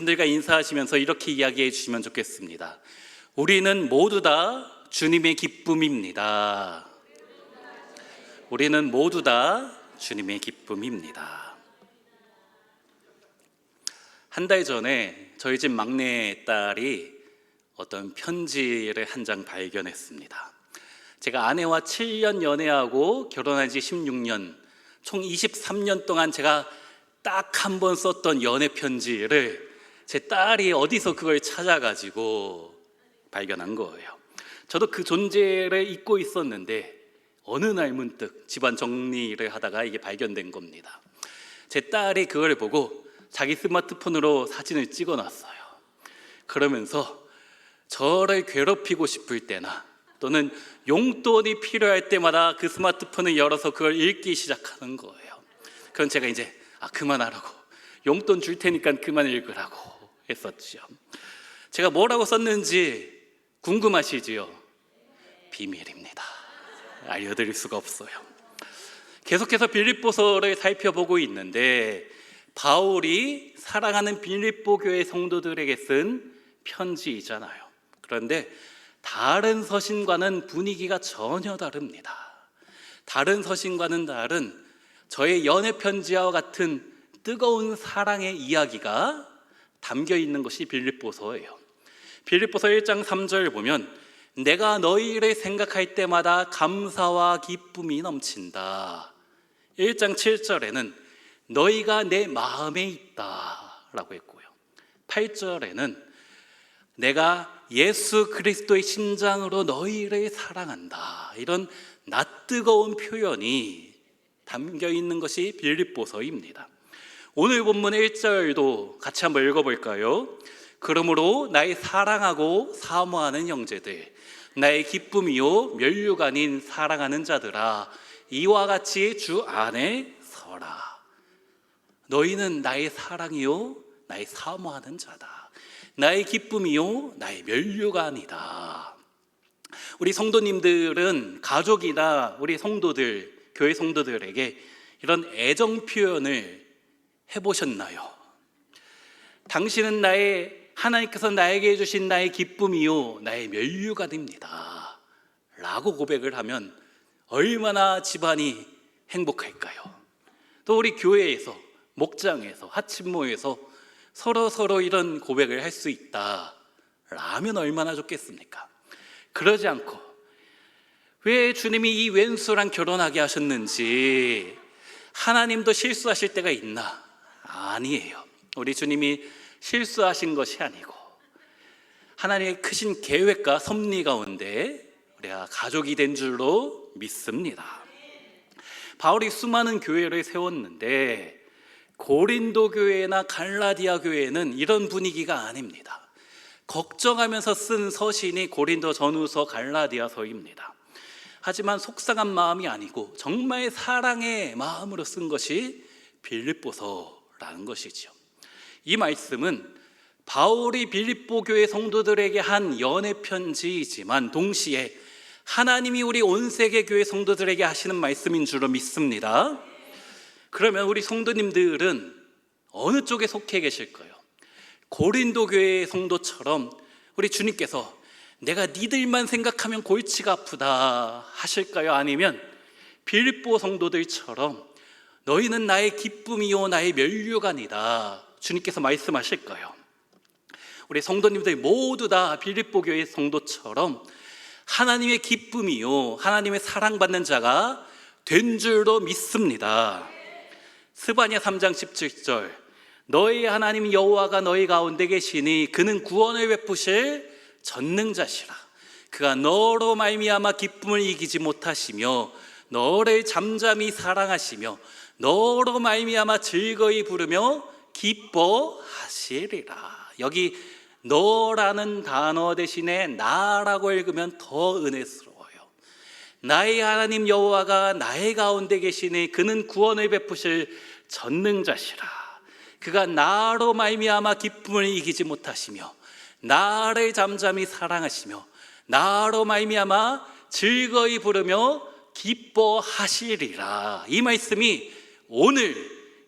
분들과 인사하시면서 이렇게 이야기해 주시면 좋겠습니다. 우리는 모두 다 주님의 기쁨입니다. 우리는 모두 다 주님의 기쁨입니다. 한 달 전에 저희 집 막내 딸이 어떤 편지를 한 장 발견했습니다. 제가 아내와 7년 연애하고 결혼한 지 16년, 총 23년 동안 제가 딱 한 번 썼던 연애 편지를 제 딸이 어디서 그걸 찾아가지고 발견한 거예요. 저도 그 존재를 잊고 있었는데 어느 날 문득 집안 정리를 하다가 이게 발견된 겁니다. 제 딸이 그걸 보고 자기 스마트폰으로 사진을 찍어놨어요. 그러면서 저를 괴롭히고 싶을 때나 또는 용돈이 필요할 때마다 그 스마트폰을 열어서 그걸 읽기 시작하는 거예요. 그럼 제가 이제 그만하라고, 용돈 줄 테니까 그만 읽으라고 했었죠. 제가 뭐라고 썼는지 궁금하시지요? 비밀입니다. 알려드릴 수가 없어요. 계속해서 빌립보서를 살펴보고 있는데 바울이 사랑하는 빌립보 교회 성도들에게 쓴 편지이잖아요. 그런데 다른 서신과는 분위기가 전혀 다릅니다. 다른 서신과는 다른 저의 연애 편지와 같은 뜨거운 사랑의 이야기가 담겨 있는 것이 빌립보서예요. 빌립보서 1장 3절 보면 내가 너희를 생각할 때마다 감사와 기쁨이 넘친다. 1장 7절에는 너희가 내 마음에 있다 라고 했고요. 8절에는 내가 예수 그리스도의 심장으로 너희를 사랑한다. 이런 낯뜨거운 표현이 담겨 있는 것이 빌립보서입니다. 오늘 본문의 1절도 같이 한번 읽어볼까요? 그러므로 나의 사랑하고 사모하는 형제들, 나의 기쁨이요 면류가 아닌 사랑하는 자들아, 이와 같이 주 안에 서라. 너희는 나의 사랑이요 나의 사모하는 자다. 나의 기쁨이요 나의 면류가 아니다. 우리 성도님들은 가족이나 우리 성도들, 교회 성도들에게 이런 애정 표현을 해보셨나요? 당신은 하나님께서 나에게 해주신 나의 기쁨이요 나의 면류가 됩니다 라고 고백을 하면 얼마나 집안이 행복할까요? 또 우리 교회에서, 목장에서, 하침모에서 서로 이런 고백을 할 수 있다 라면 얼마나 좋겠습니까? 그러지 않고 왜 주님이 이 왼수랑 결혼하게 하셨는지, 하나님도 실수하실 때가 있나? 아니에요. 우리 주님이 실수하신 것이 아니고 하나님의 크신 계획과 섭리 가운데 우리가 가족이 된 줄로 믿습니다. 바울이 수많은 교회를 세웠는데 고린도 교회나 갈라디아 교회는 이런 분위기가 아닙니다. 걱정하면서 쓴 서신이 고린도 전후서, 갈라디아서입니다. 하지만 속상한 마음이 아니고 정말 사랑의 마음으로 쓴 것이 빌립보서라는 것이죠. 이 말씀은 바울이 빌립보 교회 성도들에게 한 연애 편지이지만 동시에 하나님이 우리 온 세계 교회 성도들에게 하시는 말씀인 줄로 믿습니다. 그러면 우리 성도님들은 어느 쪽에 속해 계실까요? 고린도 교회 성도처럼 우리 주님께서 내가 니들만 생각하면 골치가 아프다 하실까요? 아니면 빌립보 성도들처럼 너희는 나의 기쁨이요 나의 면류관이다 주님께서 말씀하실까요? 우리 성도님들 모두 다 빌립보 교회 성도처럼 하나님의 기쁨이요 하나님의 사랑받는 자가 된 줄로 믿습니다. 스바냐 3장 17절 너희 하나님 여호와가 너희 가운데 계시니 그는 구원을 베푸실 전능자시라. 그가 너로 말미암아 기쁨을 이기지 못하시며 너를 잠잠히 사랑하시며 너로 말미암아 즐거이 부르며 기뻐하시리라. 여기 너라는 단어 대신에 나라고 읽으면 더 은혜스러워요. 나의 하나님 여호와가 나의 가운데 계시니 그는 구원을 베푸실 전능자시라. 그가 나로 말미암아 기쁨을 이기지 못하시며 나를 잠잠히 사랑하시며 나로 말미암아 즐거이 부르며 기뻐하시리라. 이 말씀이 오늘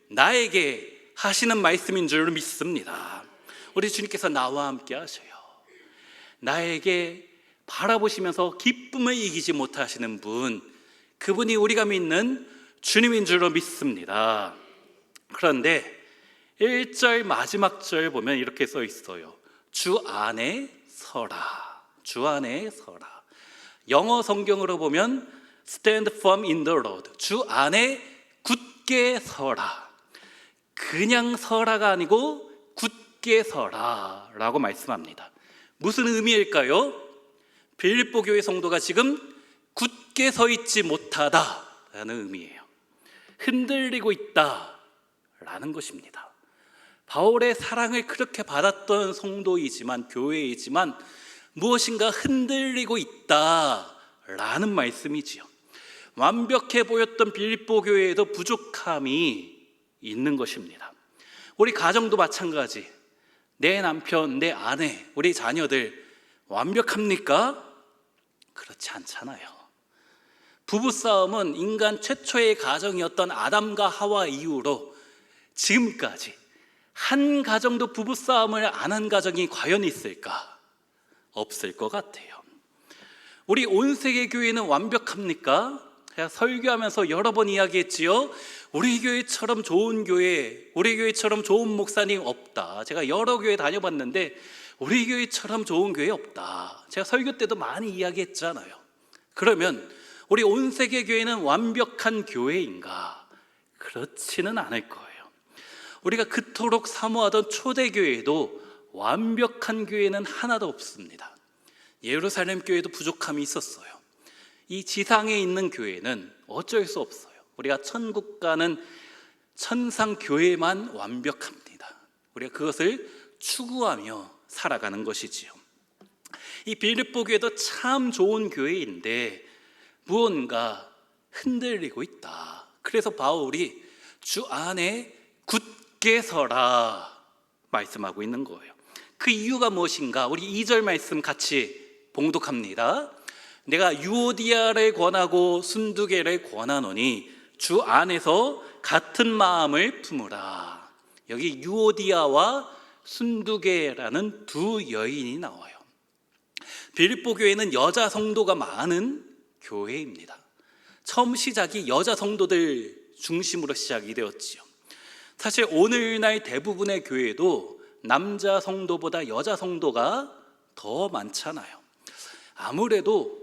나에게 하시는 말씀인 줄 믿습니다. 우리 주님께서 나와 함께 하셔요. 나에게 바라보시면서 기쁨을 이기지 못하시는 분, 그분이 우리가 믿는 주님인 줄로 믿습니다. 그런데 1절 마지막 절 보면 이렇게 써 있어요. 주 안에 서라. 주 안에 서라. 영어 성경으로 보면 Stand firm in the Lord. 주 안에 굳게 서라. 그냥 서라가 아니고 굳게 서라 라고 말씀합니다. 무슨 의미일까요? 빌립보 교회 성도가 지금 굳게 서 있지 못하다라는 의미예요. 흔들리고 있다라는 것입니다. 바울의 사랑을 그렇게 받았던 성도이지만, 교회이지만 무엇인가 흔들리고 있다라는 말씀이지요. 완벽해 보였던 빌립보 교회에도 부족함이 있는 것입니다. 우리 가정도 마찬가지. 내 남편, 내 아내, 우리 자녀들 완벽합니까? 그렇지 않잖아요. 부부싸움은 인간 최초의 가정이었던 아담과 하와 이후로 지금까지 한 가정도 부부싸움을 안 한 가정이 과연 있을까? 없을 것 같아요. 우리 온 세계 교회는 완벽합니까? 제가 설교하면서 여러 번 이야기했지요. 우리 교회처럼 좋은 교회, 우리 교회처럼 좋은 목사님 없다. 제가 여러 교회 다녀봤는데 우리 교회처럼 좋은 교회 없다. 제가 설교 때도 많이 이야기했잖아요. 그러면 우리 온 세계 교회는 완벽한 교회인가? 그렇지는 않을 거예요. 우리가 그토록 사모하던 초대교회도 완벽한 교회는 하나도 없습니다. 예루살렘 교회도 부족함이 있었어요. 이 지상에 있는 교회는 어쩔 수 없어요. 우리가 천국 가는 천상 교회만 완벽합니다. 우리가 그것을 추구하며 살아가는 것이지요. 이 빌립보 교회도 참 좋은 교회인데 무언가 흔들리고 있다. 그래서 바울이 주 안에 굳게 서라 말씀하고 있는 거예요. 그 이유가 무엇인가? 우리 2절 말씀 같이 봉독합니다. 내가 유오디아를 권하고 순두계를 권하노니 주 안에서 같은 마음을 품으라. 여기 유오디아와 순두계라는 두 여인이 나와요. 빌립보 교회는 여자 성도가 많은 교회입니다. 처음 시작이 여자 성도들 중심으로 시작이 되었지요. 사실 오늘날 대부분의 교회도 남자 성도보다 여자 성도가 더 많잖아요. 아무래도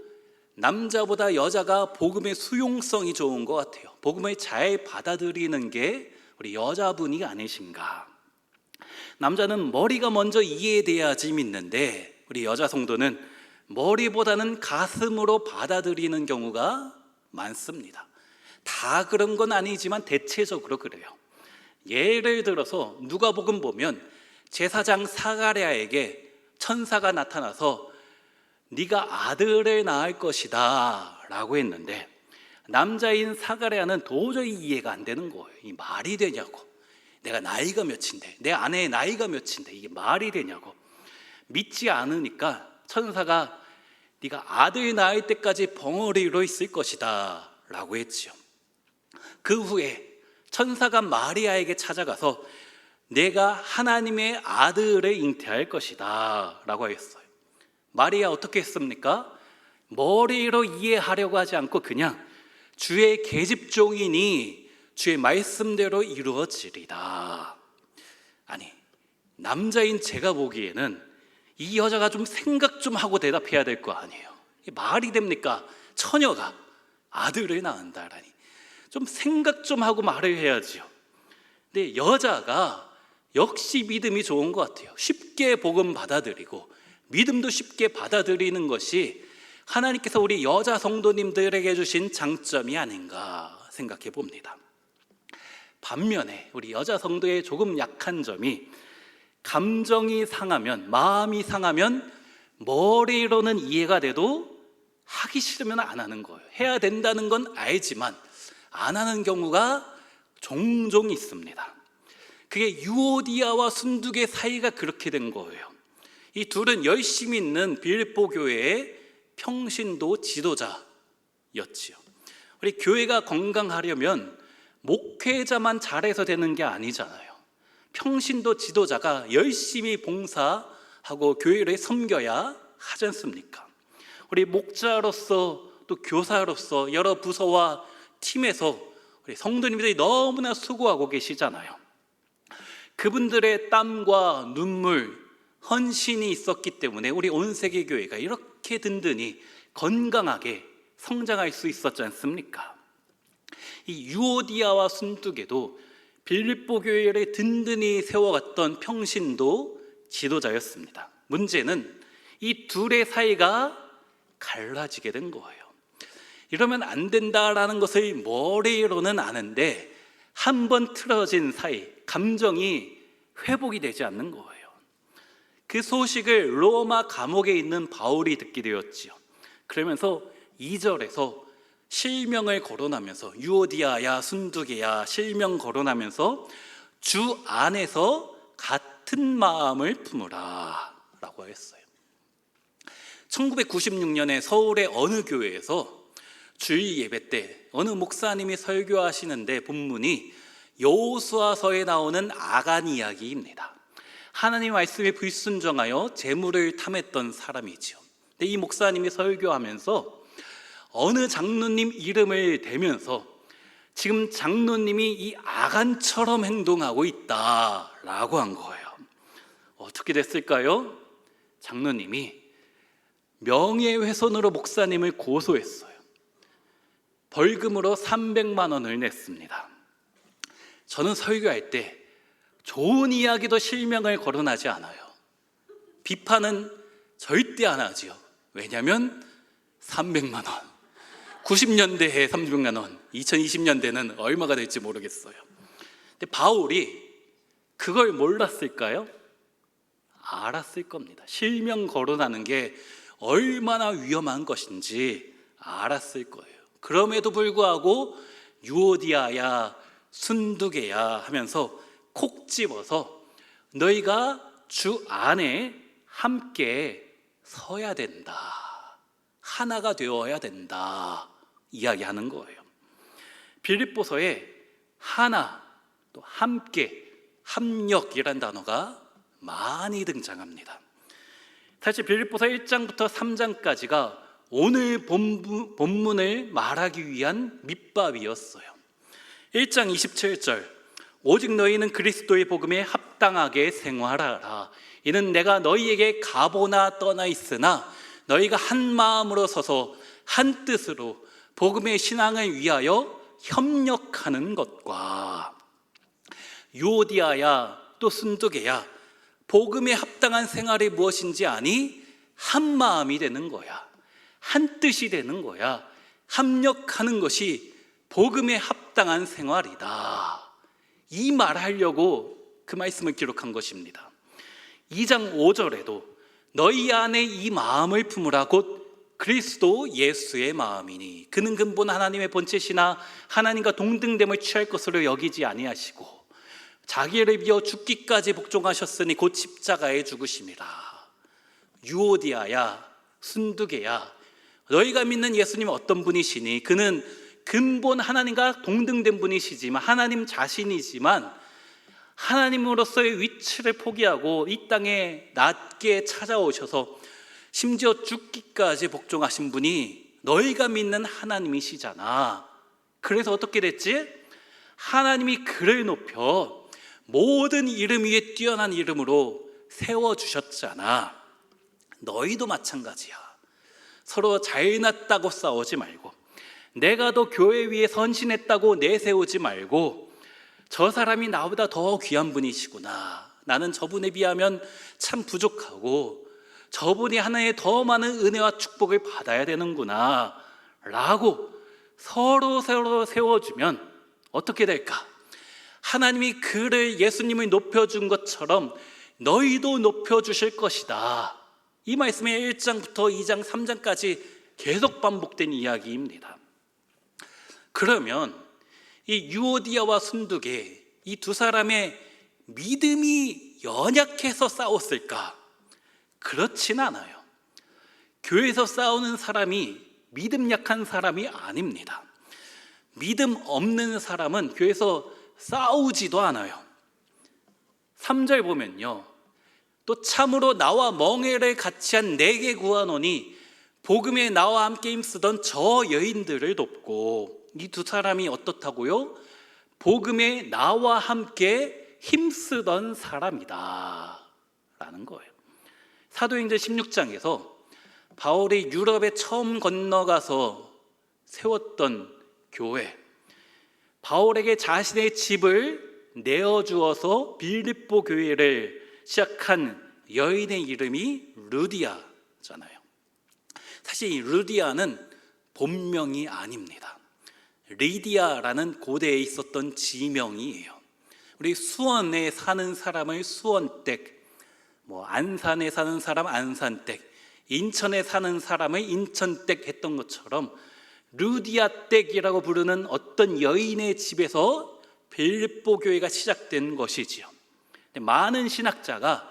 남자보다 여자가 복음의 수용성이 좋은 것 같아요. 복음을 잘 받아들이는 게 우리 여자분이 아니신가. 남자는 머리가 먼저 이해돼야지 믿는데 우리 여자 성도는 머리보다는 가슴으로 받아들이는 경우가 많습니다. 다 그런 건 아니지만 대체적으로 그래요. 예를 들어서 누가복음 보면 제사장 사가랴에게 천사가 나타나서 네가 아들을 낳을 것이다 라고 했는데 남자인 사가랴는 도저히 이해가 안 되는 거예요. 이 말이 되냐고. 내가 나이가 몇인데, 내 아내의 나이가 몇인데 이게 말이 되냐고. 믿지 않으니까 천사가 네가 아들 낳을 때까지 벙어리로 있을 것이다 라고 했지요. 그 후에 천사가 마리아에게 찾아가서 내가 하나님의 아들을 잉태할 것이다 라고 했어요. 마리아 어떻게 했습니까? 머리로 이해하려고 하지 않고 그냥 주의 계집종이니 주의 말씀대로 이루어지리다. 아니, 남자인 제가 보기에는 이 여자가 좀 생각 좀 하고 대답해야 될 거 아니에요. 말이 됩니까? 처녀가 아들을 낳는다라니. 좀 생각 좀 하고 말을 해야지요. 근데 여자가 역시 믿음이 좋은 것 같아요. 쉽게 복음 받아들이고 믿음도 쉽게 받아들이는 것이 하나님께서 우리 여자 성도님들에게 주신 장점이 아닌가 생각해 봅니다. 반면에 우리 여자 성도의 조금 약한 점이 감정이 상하면, 마음이 상하면 머리로는 이해가 돼도 하기 싫으면 안 하는 거예요. 해야 된다는 건 알지만 안 하는 경우가 종종 있습니다. 그게 유오디아와 순두계 사이가 그렇게 된 거예요. 이 둘은 열심히 있는 빌립보 교회의 평신도 지도자였지요. 우리 교회가 건강하려면 목회자만 잘해서 되는 게 아니잖아요. 평신도 지도자가 열심히 봉사하고 교회를 섬겨야 하지 않습니까? 우리 목자로서 또 교사로서 여러 부서와 팀에서 우리 성도님들이 너무나 수고하고 계시잖아요. 그분들의 땀과 눈물, 헌신이 있었기 때문에 우리 온 세계 교회가 이렇게 든든히 건강하게 성장할 수 있었지 않습니까? 이 유오디아와 순두계도 빌립보 교회를 든든히 세워갔던 평신도 지도자였습니다. 문제는 이 둘의 사이가 갈라지게 된 거예요. 이러면 안 된다라는 것을 머리로는 아는데 한 번 틀어진 사이, 감정이 회복이 되지 않는 거예요. 그 소식을 로마 감옥에 있는 바울이 듣게 되었지요. 그러면서 2절에서 실명을 거론하면서 유오디아야 순두계야 실명 거론하면서 주 안에서 같은 마음을 품으라 라고 했어요. 1996년에 서울의 어느 교회에서 주일 예배 때 어느 목사님이 설교하시는데 본문이 여호수아서에 나오는 아간 이야기입니다. 하나님 말씀에 불순종하여 재물을 탐했던 사람이지요. 근데 이 목사님이 설교하면서 어느 장로님 이름을 대면서 지금 장로님이 이 아간처럼 행동하고 있다라고 한 거예요. 어떻게 됐을까요? 장로님이 명예훼손으로 목사님을 고소했어요. 벌금으로 300만 원을 냈습니다. 저는 설교할 때 좋은 이야기도 실명을 거론하지 않아요. 비판은 절대 안 하지요. 왜냐하면 300만 원, 90년대에 300만 원, 2020년대는 얼마가 될지 모르겠어요. 근데 바울이 그걸 몰랐을까요? 알았을 겁니다. 실명 거론하는 게 얼마나 위험한 것인지 알았을 거예요. 그럼에도 불구하고 유오디아야 순두계야 하면서 콕 집어서 너희가 주 안에 함께 서야 된다, 하나가 되어야 된다 이야기하는 거예요. 빌립보서에 하나, 또 함께, 합력이란 단어가 많이 등장합니다. 사실 빌립보서 1장부터 3장까지가 오늘 본문을 말하기 위한 밑밥이었어요. 1장 27절 오직 너희는 그리스도의 복음에 합당하게 생활하라. 이는 내가 너희에게 가보나 떠나 있으나 너희가 한 마음으로 서서 한 뜻으로 복음의 신앙을 위하여 협력하는 것과 유오디아야 또 순두계야 복음에 합당한 생활이 무엇인지 아니? 한 마음이 되는 거야. 한 뜻이 되는 거야. 합력하는 것이 복음에 합당한 생활이다. 이 말하려고 그 말씀을 기록한 것입니다. 2장 5절에도 너희 안에 이 마음을 품으라 곧 그리스도 예수의 마음이니 그는 근본 하나님의 본체시나 하나님과 동등됨을 취할 것으로 여기지 아니하시고 자기를 비워 죽기까지 복종하셨으니 곧 십자가에 죽으심이라. 유오디아야 순두계야 너희가 믿는 예수님은 어떤 분이시니 그는 근본 하나님과 동등된 분이시지만 하나님 자신이지만 하나님으로서의 위치를 포기하고 이 땅에 낮게 찾아오셔서 심지어 죽기까지 복종하신 분이 너희가 믿는 하나님이시잖아. 그래서 어떻게 됐지? 하나님이 그를 높여 모든 이름 위에 뛰어난 이름으로 세워주셨잖아. 너희도 마찬가지야. 서로 잘났다고 싸우지 말고 내가 더 교회 위에 선신했다고 내세우지 말고 저 사람이 나보다 더 귀한 분이시구나. 나는 저분에 비하면 참 부족하고 저분이 하나의 더 많은 은혜와 축복을 받아야 되는구나 라고 서로 세워주면 어떻게 될까? 하나님이 그를 예수님을 높여준 것처럼 너희도 높여주실 것이다. 이 말씀이 1장부터 2장, 3장까지 계속 반복된 이야기입니다. 그러면 이 유오디아와 순두계 이 두 사람의 믿음이 연약해서 싸웠을까? 그렇진 않아요. 교회에서 싸우는 사람이 믿음 약한 사람이 아닙니다. 믿음 없는 사람은 교회에서 싸우지도 않아요. 3절 보면요, 또 참으로 나와 멍에를 같이 한 내게 구하노니 복음에 나와 함께 힘쓰던 저 여인들을 돕고. 이 두 사람이 어떻다고요? 복음에 나와 함께 힘쓰던 사람이다 라는 거예요. 사도행전 16장에서 바울이 유럽에 처음 건너가서 세웠던 교회, 바울에게 자신의 집을 내어주어서 빌립보 교회를 시작한 여인의 이름이 루디아잖아요. 사실 이 루디아는 본명이 아닙니다. 리디아라는 고대에 있었던 지명이에요. 우리 수원에 사는 사람을 수원댁, 안산에 사는 사람 안산댁, 인천에 사는 사람을 인천댁 했던 것처럼 루디아댁이라고 부르는 어떤 여인의 집에서 빌립보 교회가 시작된 것이지요. 많은 신학자가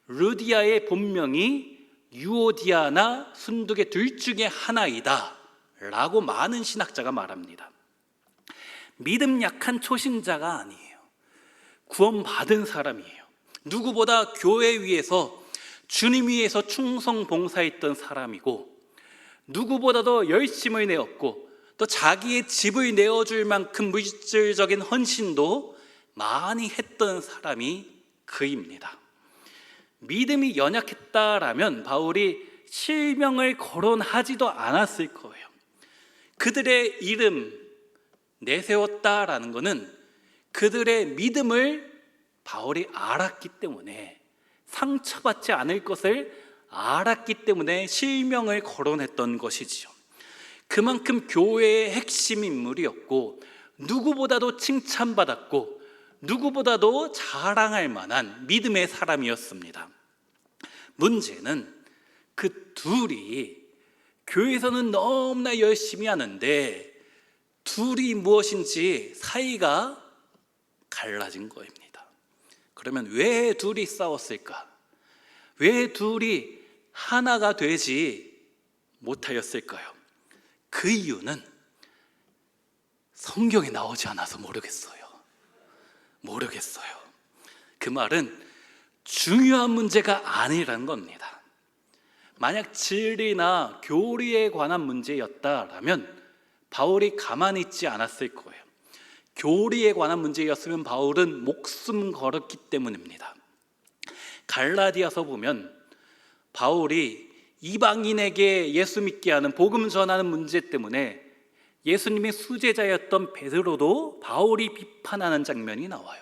루디아의 본명이 유오디아나 순두계 둘 중에 하나이다 라고 많은 신학자가 말합니다. 믿음 약한 초신자가 아니에요. 구원받은 사람이에요. 누구보다 교회 위에서, 주님 위에서 충성 봉사했던 사람이고, 누구보다도 열심을 내었고, 또 자기의 집을 내어줄 만큼 물질적인 헌신도 많이 했던 사람이 그입니다. 믿음이 연약했다라면 바울이 실명을 거론하지도 않았을 거예요. 그들의 이름 내세웠다라는 것은 그들의 믿음을 바울이 알았기 때문에, 상처받지 않을 것을 알았기 때문에 실명을 거론했던 것이지요. 그만큼 교회의 핵심 인물이었고, 누구보다도 칭찬받았고, 누구보다도 자랑할 만한 믿음의 사람이었습니다. 문제는 그 둘이 교회에서는 너무나 열심히 하는데 둘이 무엇인지 사이가 갈라진 거입니다. 그러면 왜 둘이 싸웠을까? 왜 둘이 하나가 되지 못하였을까요? 그 이유는 성경에 나오지 않아서 모르겠어요. 그 말은 중요한 문제가 아니라는 겁니다. 만약 진리나 교리에 관한 문제였다라면 바울이 가만히 있지 않았을 거예요. 교리에 관한 문제였으면 바울은 목숨 걸었기 때문입니다. 갈라디아서 보면 바울이 이방인에게 예수 믿게 하는, 복음 전하는 문제 때문에 예수님의 수제자였던 베드로도 바울이 비판하는 장면이 나와요.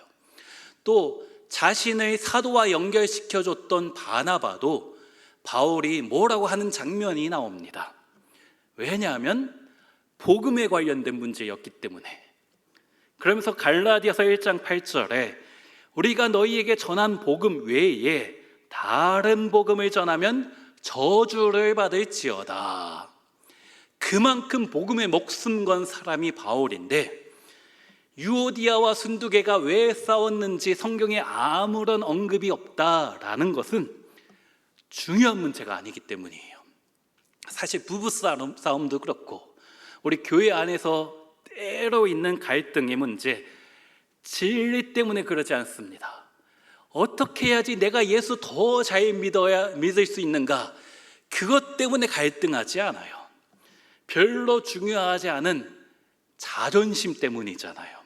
또 자신을 사도와 연결시켜줬던 바나바도 바울이 뭐라고 하는 장면이 나옵니다. 왜냐하면 복음에 관련된 문제였기 때문에. 그러면서 갈라디아서 1장 8절에 우리가 너희에게 전한 복음 외에 다른 복음을 전하면 저주를 받을지어다. 그만큼 복음에 목숨 건 사람이 바울인데, 유오디아와 순두계가 왜 싸웠는지 성경에 아무런 언급이 없다라는 것은 중요한 문제가 아니기 때문이에요. 사실 부부 싸움도 그렇고 우리 교회 안에서 때로 있는 갈등의 문제, 진리 때문에 그러지 않습니다. 어떻게 해야지 내가 예수 더 잘 믿을 수 있는가, 그것 때문에 갈등하지 않아요. 별로 중요하지 않은 자존심 때문이잖아요.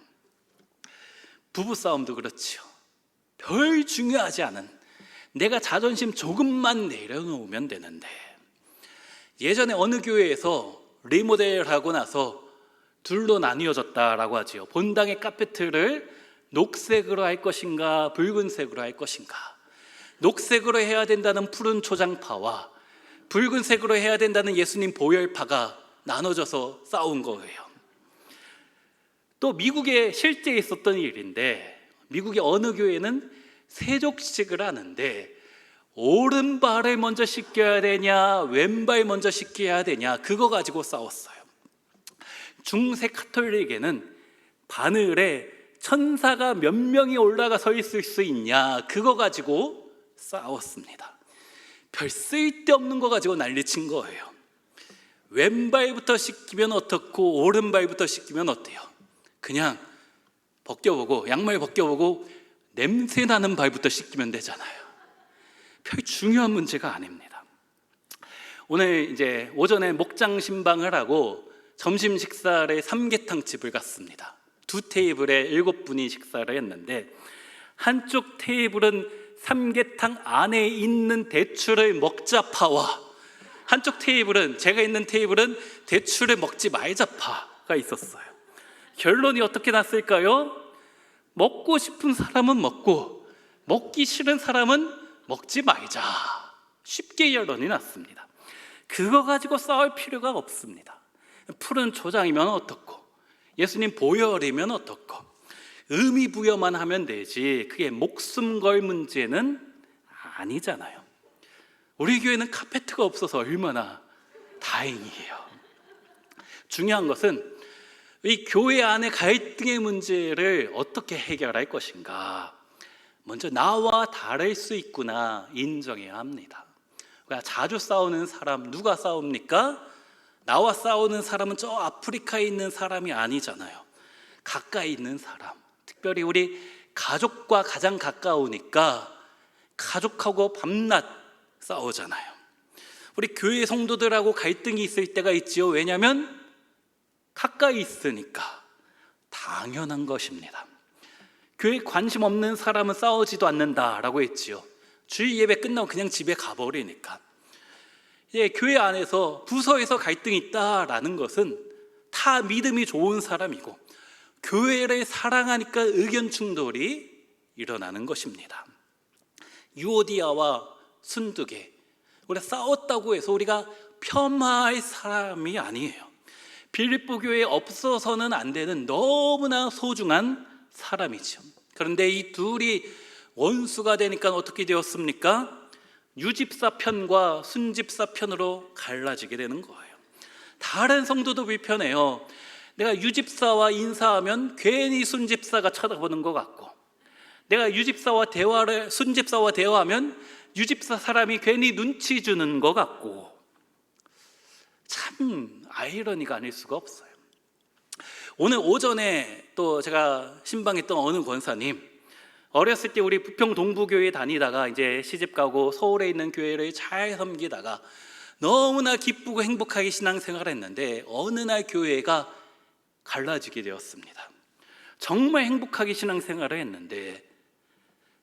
부부싸움도 그렇지요. 별 중요하지 않은, 내가 자존심 조금만 내려놓으면 되는데, 예전에 어느 교회에서 리모델하고 나서 둘로 나뉘어졌다라고 하지요. 본당의 카페트를 녹색으로 할 것인가 붉은색으로 할 것인가, 녹색으로 해야 된다는 푸른 초장파와 붉은색으로 해야 된다는 예수님 보혈파가 나눠져서 싸운 거예요. 또 미국에 실제 있었던 일인데, 미국의 어느 교회는 세족식을 하는데 오른발을 먼저 씻겨야 되냐 왼발 먼저 씻겨야 되냐, 그거 가지고 싸웠어요. 중세 카톨릭에는 바늘에 천사가 몇 명이 올라가 서 있을 수 있냐, 그거 가지고 싸웠습니다. 별 쓸데없는 거 가지고 난리친 거예요. 왼발부터 씻기면 어떻고 오른발부터 씻기면 어때요? 그냥 벗겨보고, 양말 벗겨보고 냄새 나는 발부터 씻기면 되잖아요. 별 중요한 문제가 아닙니다. 오늘 이제 오전에 목장 신방을 하고 점심 식사를 삼계탕 집을 갔습니다. 두 테이블에 7분이 식사를 했는데, 한쪽 테이블은 삼계탕 안에 있는 대추를 먹자파와 한쪽 테이블은, 제가 있는 테이블은 대추를 먹지 말자파가 있었어요. 결론이 어떻게 났을까요? 먹고 싶은 사람은 먹고 먹기 싫은 사람은 먹지 말자, 쉽게 결론이 났습니다. 그거 가지고 싸울 필요가 없습니다. 푸른 초장이면 어떻고 예수님 보혈이면 어떻고 의미 부여만 하면 되지, 그게 목숨 걸 문제는 아니잖아요. 우리 교회는 카페트가 없어서 얼마나 다행이에요. 중요한 것은 이 교회 안의 갈등의 문제를 어떻게 해결할 것인가, 먼저 나와 다를 수 있구나 인정해야 합니다. 그러니까 자주 싸우는 사람, 누가 싸웁니까? 나와 싸우는 사람은 저 아프리카에 있는 사람이 아니잖아요. 가까이 있는 사람, 특별히 우리 가족과 가장 가까우니까 가족하고 밤낮 싸우잖아요. 우리 교회 성도들하고 갈등이 있을 때가 있지요. 왜냐하면 가까이 있으니까. 당연한 것입니다. 교회에 관심 없는 사람은 싸우지도 않는다라고 했지요. 주일 예배 끝나고 그냥 집에 가버리니까. 교회 안에서 부서에서 갈등이 있다라는 것은 다 믿음이 좋은 사람이고 교회를 사랑하니까 의견 충돌이 일어나는 것입니다. 유오디아와 순두계, 우리가 싸웠다고 해서 우리가 폄하할 사람이 아니에요. 빌립보 교회에 없어서는 안 되는 너무나 소중한 사람이죠. 그런데 이 둘이 원수가 되니까 어떻게 되었습니까? 유집사 편과 순집사 편으로 갈라지게 되는 거예요. 다른 성도도 불편해요. 내가 유집사와 인사하면 괜히 순집사가 쳐다보는 것 같고, 내가 순집사와 대화하면 유집사 사람이 괜히 눈치 주는 것 같고, 참 아이러니가 아닐 수가 없어요. 오늘 오전에 또 제가 신방했던 어느 권사님, 어렸을 때 우리 부평 동부교회 다니다가 이제 시집가고 서울에 있는 교회를 잘 섬기다가 너무나 기쁘고 행복하게 신앙생활을 했는데 어느 날 교회가 갈라지게 되었습니다. 정말 행복하게 신앙생활을 했는데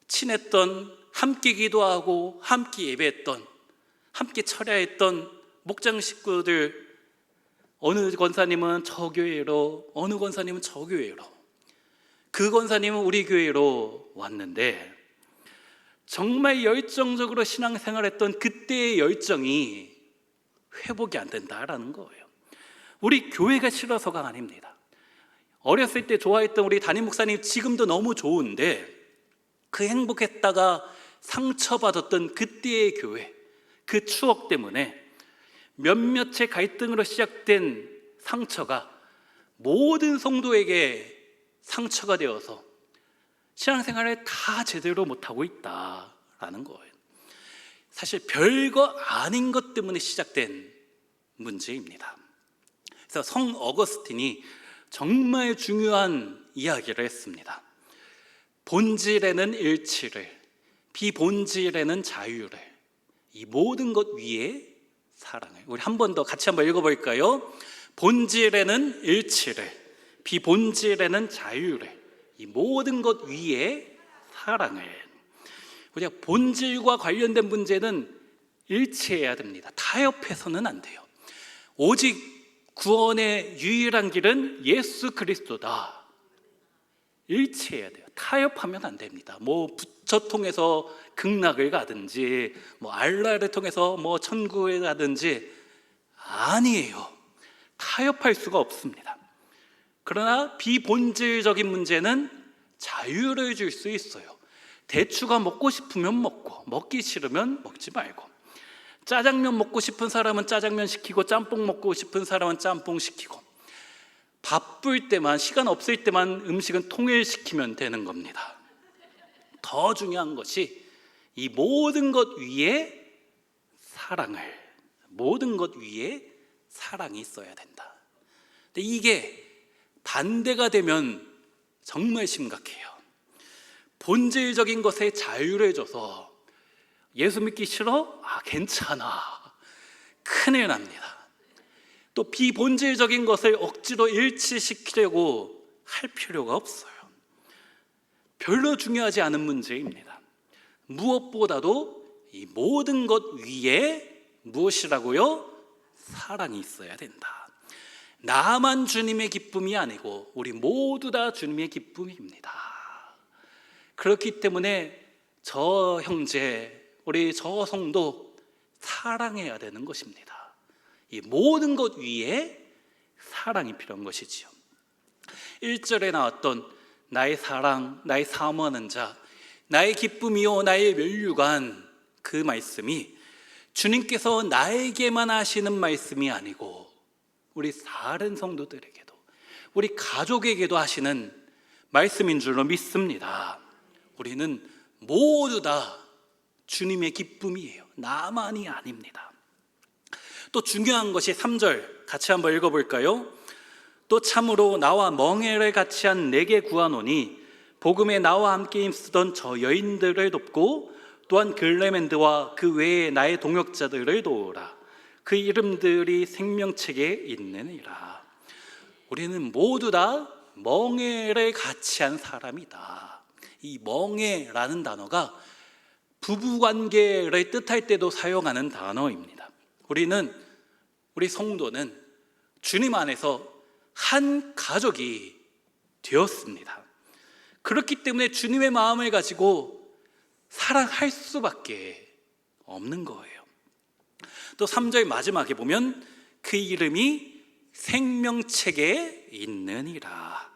친했던, 함께 기도하고 함께 예배했던, 함께 철야했던 목장 식구들, 어느 권사님은 저 교회로, 어느 권사님은 저 교회로, 그 권사님은 우리 교회로 왔는데 정말 열정적으로 신앙생활했던 그때의 열정이 회복이 안 된다라는 거예요. 우리 교회가 싫어서가 아닙니다. 어렸을 때 좋아했던 우리 담임 목사님 지금도 너무 좋은데 그 행복했다가 상처받았던 그때의 교회, 그 추억 때문에 몇몇의 갈등으로 시작된 상처가 모든 성도에게 상처가 되어서 신앙생활을 다 제대로 못하고 있다라는 거예요. 사실 별거 아닌 것 때문에 시작된 문제입니다. 그래서 성 어거스틴이 정말 중요한 이야기를 했습니다. 본질에는 일치를, 비본질에는 자유를, 이 모든 것 위에 사랑을. 우리 한 번 더 같이 한번 읽어볼까요? 본질에는 일치를, 비본질에는 자유를, 이 모든 것 위에 사랑을. 우리가 본질과 관련된 문제는 일치해야 됩니다. 타협해서는 안 돼요. 오직 구원의 유일한 길은 예수 그리스도다. 일치해야 돼요. 타협하면 안 됩니다. 부처 통해서 극락을 가든지 알라를 통해서 천국에 가든지 아니에요. 타협할 수가 없습니다. 그러나 비본질적인 문제는 자유를 줄 수 있어요. 대추가 먹고 싶으면 먹고 먹기 싫으면 먹지 말고, 짜장면 먹고 싶은 사람은 짜장면 시키고 짬뽕 먹고 싶은 사람은 짬뽕 시키고, 바쁠 때만, 시간 없을 때만 음식은 통일시키면 되는 겁니다. 더 중요한 것이 이 모든 것 위에 사랑을, 모든 것 위에 사랑이 있어야 된다. 근데 이게 반대가 되면 정말 심각해요. 본질적인 것에 자유를 줘서 예수 믿기 싫어? 괜찮아. 큰일 납니다. 또 비본질적인 것을 억지로 일치시키려고 할 필요가 없어요. 별로 중요하지 않은 문제입니다. 무엇보다도 이 모든 것 위에 무엇이라고요? 사랑이 있어야 된다. 나만 주님의 기쁨이 아니고 우리 모두 다 주님의 기쁨입니다. 그렇기 때문에 저 형제, 우리 저 성도 사랑해야 되는 것입니다. 이 모든 것 위에 사랑이 필요한 것이지요. 1절에 나왔던 나의 사랑, 나의 사모하는 자, 나의 기쁨이요 나의 면류관, 그 말씀이 주님께서 나에게만 하시는 말씀이 아니고 우리 다른 성도들에게도, 우리 가족에게도 하시는 말씀인 줄로 믿습니다. 우리는 모두 다 주님의 기쁨이에요. 나만이 아닙니다. 또 중요한 것이 3절 같이 한번 읽어볼까요? 또 참으로 나와 멍에를 같이 한 내게 구하노니 복음에 나와 함께 힘쓰던 저 여인들을 돕고 또한 글레멘드와 그 외에 나의 동역자들을 도우라. 그 이름들이 생명책에 있느니라. 우리는 모두 다 멍에를 같이 한 사람이다. 이 멍에라는 단어가 부부관계를 뜻할 때도 사용하는 단어입니다. 우리 성도는 주님 안에서 한 가족이 되었습니다. 그렇기 때문에 주님의 마음을 가지고 사랑할 수밖에 없는 거예요. 또 3절 마지막에 보면 그 이름이 생명책에 있느니라.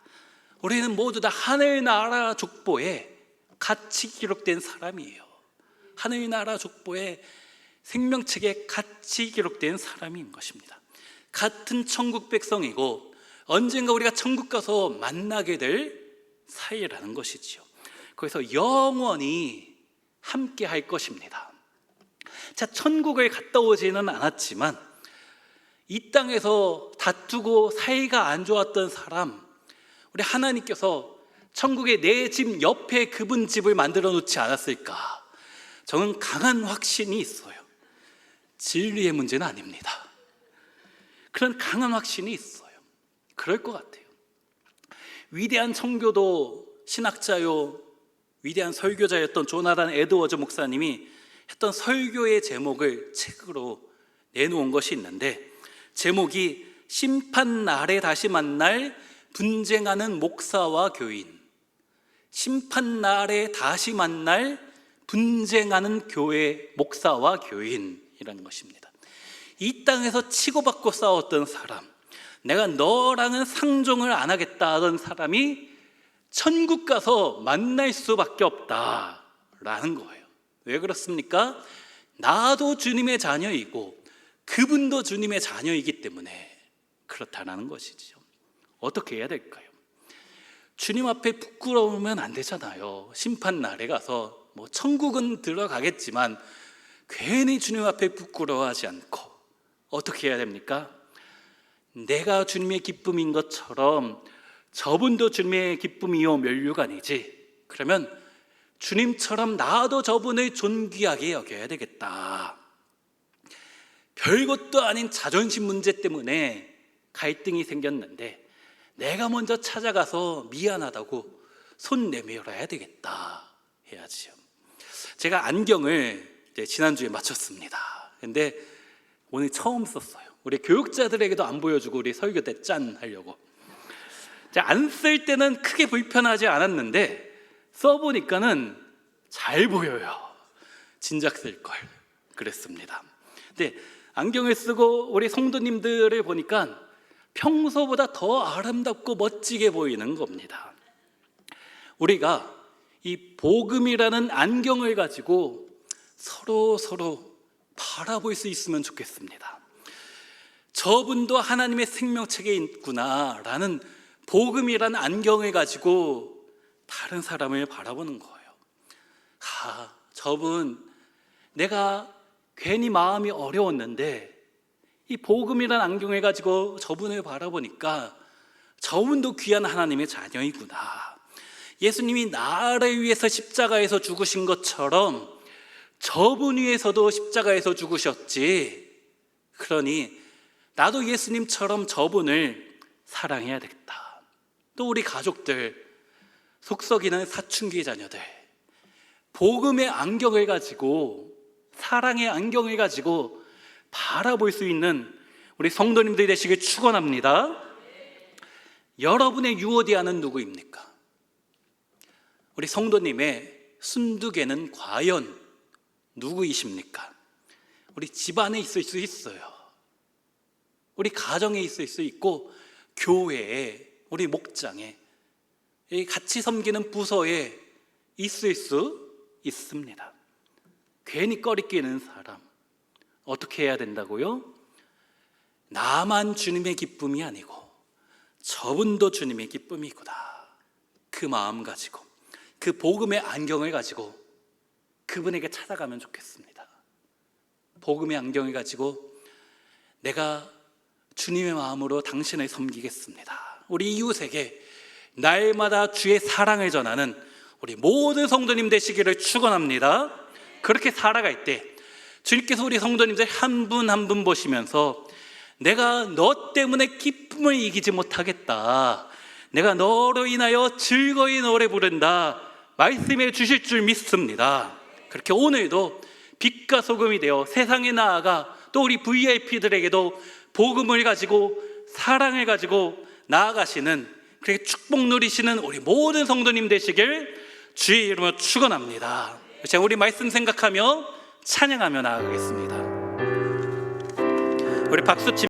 우리는 모두 다 하늘나라 족보에 같이 기록된 사람이에요. 하늘나라 족보에 생명책에 같이 기록된 사람인 것입니다. 같은 천국 백성이고 언젠가 우리가 천국 가서 만나게 될 사이라는 것이지요. 거기서 영원히 함께 할 것입니다. 자, 천국을 갔다 오지는 않았지만 이 땅에서 다투고 사이가 안 좋았던 사람, 우리 하나님께서 천국의 내 집 옆에 그분 집을 만들어 놓지 않았을까? 저는 강한 확신이 있어요. 진리의 문제는 아닙니다. 그런 강한 확신이 있어요. 그럴 것 같아요. 위대한 청교도 신학자요, 위대한 설교자였던 조나단 에드워즈 목사님이 했던 설교의 제목을 책으로 내놓은 것이 있는데, 제목이 심판날에 다시 만날 분쟁하는 목사와 교인. 심판날에 다시 만날 분쟁하는 교회 목사와 교인이라는 것입니다. 이 땅에서 치고받고 싸웠던 사람, 내가 너랑은 상종을 안 하겠다 하던 사람이 천국 가서 만날 수밖에 없다라는 거예요. 왜 그렇습니까? 나도 주님의 자녀이고 그분도 주님의 자녀이기 때문에 그렇다는 것이죠. 어떻게 해야 될까요? 주님 앞에 부끄러우면 안 되잖아요. 심판날에 가서 천국은 들어가겠지만 괜히 주님 앞에 부끄러워하지 않고 어떻게 해야 됩니까? 내가 주님의 기쁨인 것처럼 저분도 주님의 기쁨이요 면류관이지. 그러면 주님처럼 나도 저분을 존귀하게 여겨야 되겠다. 별것도 아닌 자존심 문제 때문에 갈등이 생겼는데 내가 먼저 찾아가서 미안하다고 손 내밀어야 되겠다 해야지요. 제가 안경을 지난주에 맞췄습니다. 근데 오늘 처음 썼어요. 우리 교육자들에게도 안 보여주고 우리 설교 때 짠 하려고. 안 쓸 때는 크게 불편하지 않았는데 써보니까는 잘 보여요. 진작 쓸걸 그랬습니다. 근데 안경을 쓰고 우리 성도님들을 보니까 평소보다 더 아름답고 멋지게 보이는 겁니다. 우리가 이 복음이라는 안경을 가지고 서로 바라볼 수 있으면 좋겠습니다. 저분도 하나님의 생명책에 있구나라는 복음이라는 안경을 가지고 다른 사람을 바라보는 거예요. 저분, 내가 괜히 마음이 어려웠는데 이 복음이라는 안경을 가지고 저분을 바라보니까 저분도 귀한 하나님의 자녀이구나. 예수님이 나를 위해서 십자가에서 죽으신 것처럼 저분 위해서도 십자가에서 죽으셨지. 그러니 나도 예수님처럼 저분을 사랑해야 되겠다. 또 우리 가족들, 속썩이는 사춘기 자녀들, 복음의 안경을 가지고, 사랑의 안경을 가지고 바라볼 수 있는 우리 성도님들이 되시길 축원합니다. 여러분의 유오디아는 누구입니까? 우리 성도님의 순두개는 과연 누구이십니까? 우리 집안에 있을 수 있어요. 우리 가정에 있을 수 있고, 교회에, 우리 목장에, 같이 섬기는 부서에 있을 수 있습니다. 괜히 꺼리끼는 사람, 어떻게 해야 된다고요? 나만 주님의 기쁨이 아니고 저분도 주님의 기쁨이구나, 그 마음 가지고, 그 복음의 안경을 가지고 그분에게 찾아가면 좋겠습니다. 복음의 안경을 가지고 내가 주님의 마음으로 당신을 섬기겠습니다. 우리 이웃에게 날마다 주의 사랑을 전하는 우리 모든 성도님 되시기를 축원합니다. 그렇게 살아갈 때 주님께서 우리 성도님들 한 분 한 분 보시면서 내가 너 때문에 기쁨을 이기지 못하겠다, 내가 너로 인하여 즐거이 노래 부른다 말씀해 주실 줄 믿습니다. 그렇게 오늘도 빛과 소금이 되어 세상에 나아가 또 우리 VIP들에게도 복음을 가지고 사랑을 가지고 나아가시는, 그렇게 축복 누리시는 우리 모든 성도님 되시길 주의 이름으로 축원합니다. 자, 우리 말씀 생각하며 찬양하며 나아가겠습니다. 우리 박수 치